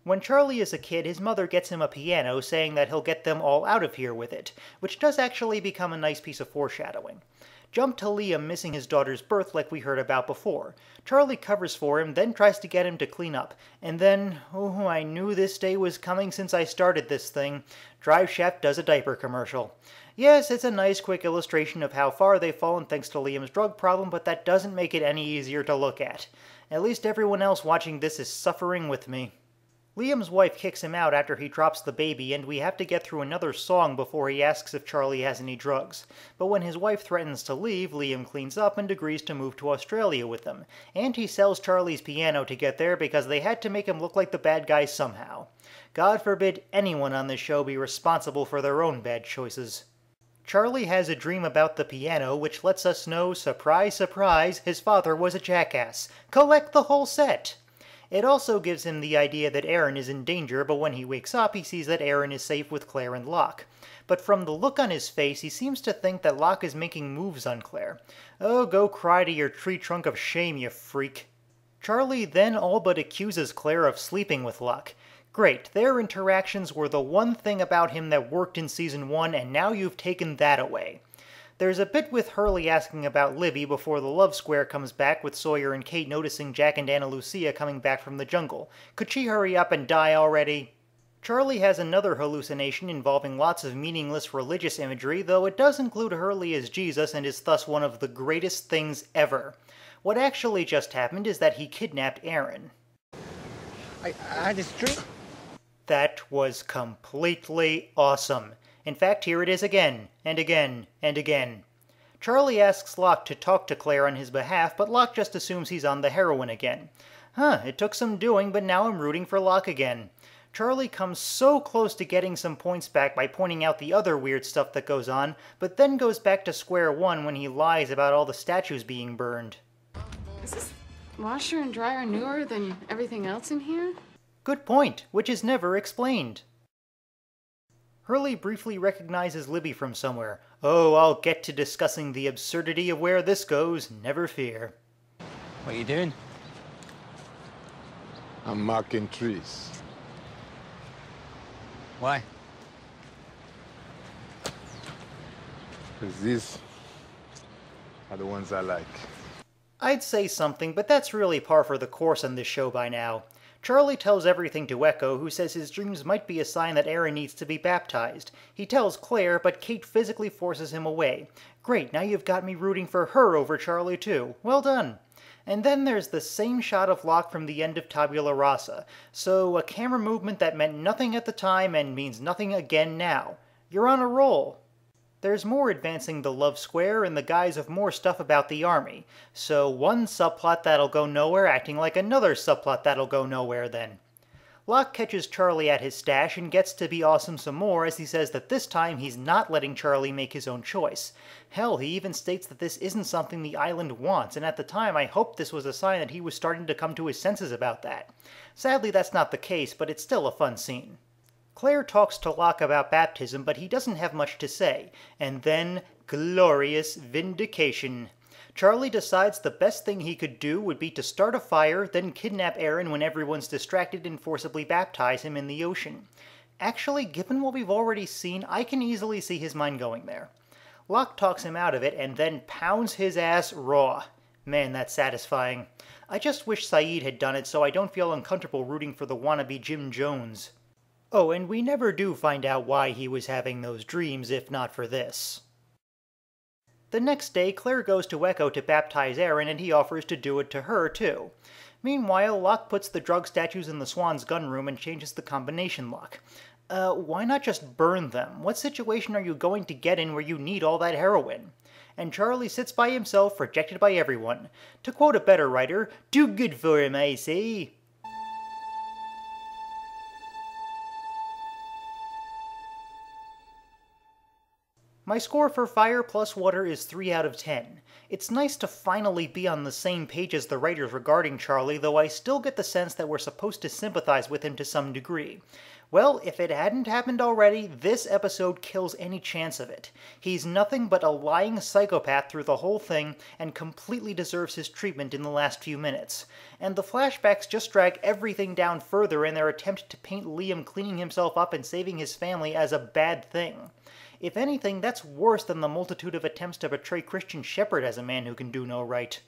When Charlie is a kid, his mother gets him a piano, saying that he'll get them all out of here with it, which does actually become a nice piece of foreshadowing. Jump to Liam missing his daughter's birth like we heard about before. Charlie covers for him, then tries to get him to clean up. And then, oh, I knew this day was coming since I started this thing. Drive Shaft does a diaper commercial. Yes, it's a nice quick illustration of how far they've fallen thanks to Liam's drug problem, but that doesn't make it any easier to look at. At least everyone else watching this is suffering with me. Liam's wife kicks him out after he drops the baby, and we have to get through another song before he asks if Charlie has any drugs. But when his wife threatens to leave, Liam cleans up and agrees to move to Australia with them. And he sells Charlie's piano to get there because they had to make him look like the bad guy somehow. God forbid anyone on this show be responsible for their own bad choices. Charlie has a dream about the piano, which lets us know, surprise, surprise, his father was a jackass. Collect the whole set! It also gives him the idea that Aaron is in danger, but when he wakes up, he sees that Aaron is safe with Claire and Locke. But from the look on his face, he seems to think that Locke is making moves on Claire. Oh, go cry to your tree trunk of shame, you freak. Charlie then all but accuses Claire of sleeping with Locke. Great, their interactions were the one thing about him that worked in Season 1, and now you've taken that away. There's a bit with Hurley asking about Libby before the love square comes back, with Sawyer and Kate noticing Jack and Ana Lucia coming back from the jungle. Could she hurry up and die already? Charlie has another hallucination involving lots of meaningless religious imagery, though it does include Hurley as Jesus and is thus one of the greatest things ever. What actually just happened is that he kidnapped Aaron. I had this dream. That was completely awesome. In fact, here it is again, and again, and again. Charlie asks Locke to talk to Claire on his behalf, but Locke just assumes he's on the heroin again. It took some doing, but now I'm rooting for Locke again. Charlie comes so close to getting some points back by pointing out the other weird stuff that goes on, but then goes back to square one when he lies about all the statues being burned. Is this washer and dryer newer than everything else in here? Good point, which is never explained. Hurley briefly recognizes Libby from somewhere. Oh, I'll get to discussing the absurdity of where this goes, never fear. What are you doing? I'm marking trees. Why? Because these are the ones I like. I'd say something, but that's really par for the course on this show by now. Charlie tells everything to Echo, who says his dreams might be a sign that Aaron needs to be baptized. He tells Claire, but Kate physically forces him away. Great, now you've got me rooting for her over Charlie too. Well done. And then there's the same shot of Locke from the end of Tabula Rasa. So a camera movement that meant nothing at the time and means nothing again now. You're on a roll. There's more advancing the love square in the guise of more stuff about the army. So one subplot that'll go nowhere acting like another subplot that'll go nowhere then. Locke catches Charlie at his stash and gets to be awesome some more as he says that this time he's not letting Charlie make his own choice. Hell, he even states that this isn't something the island wants, and at the time I hoped this was a sign that he was starting to come to his senses about that. Sadly, that's not the case, but it's still a fun scene. Claire talks to Locke about baptism, but he doesn't have much to say. And then, glorious vindication. Charlie decides the best thing he could do would be to start a fire, then kidnap Aaron when everyone's distracted and forcibly baptize him in the ocean. Actually, given what we've already seen, I can easily see his mind going there. Locke talks him out of it and then pounds his ass raw. Man, that's satisfying. I just wish Saeed had done it so I don't feel uncomfortable rooting for the wannabe Jim Jones. Oh, and we never do find out why he was having those dreams if not for this. The next day, Claire goes to Echo to baptize Aaron and he offers to do it to her too. Meanwhile, Locke puts the drug statues in the Swan's gun room and changes the combination lock. Why not just burn them? What situation are you going to get in where you need all that heroin? And Charlie sits by himself, rejected by everyone. To quote a better writer, too good for him, I say. My score for Fire Plus Water is 3 out of 10. It's nice to finally be on the same page as the writers regarding Charlie, though I still get the sense that we're supposed to sympathize with him to some degree. Well, if it hadn't happened already, this episode kills any chance of it. He's nothing but a lying psychopath through the whole thing, and completely deserves his treatment in the last few minutes. And the flashbacks just drag everything down further in their attempt to paint Liam cleaning himself up and saving his family as a bad thing. If anything, that's worse than the multitude of attempts to portray Christian Shepherd as a man who can do no right.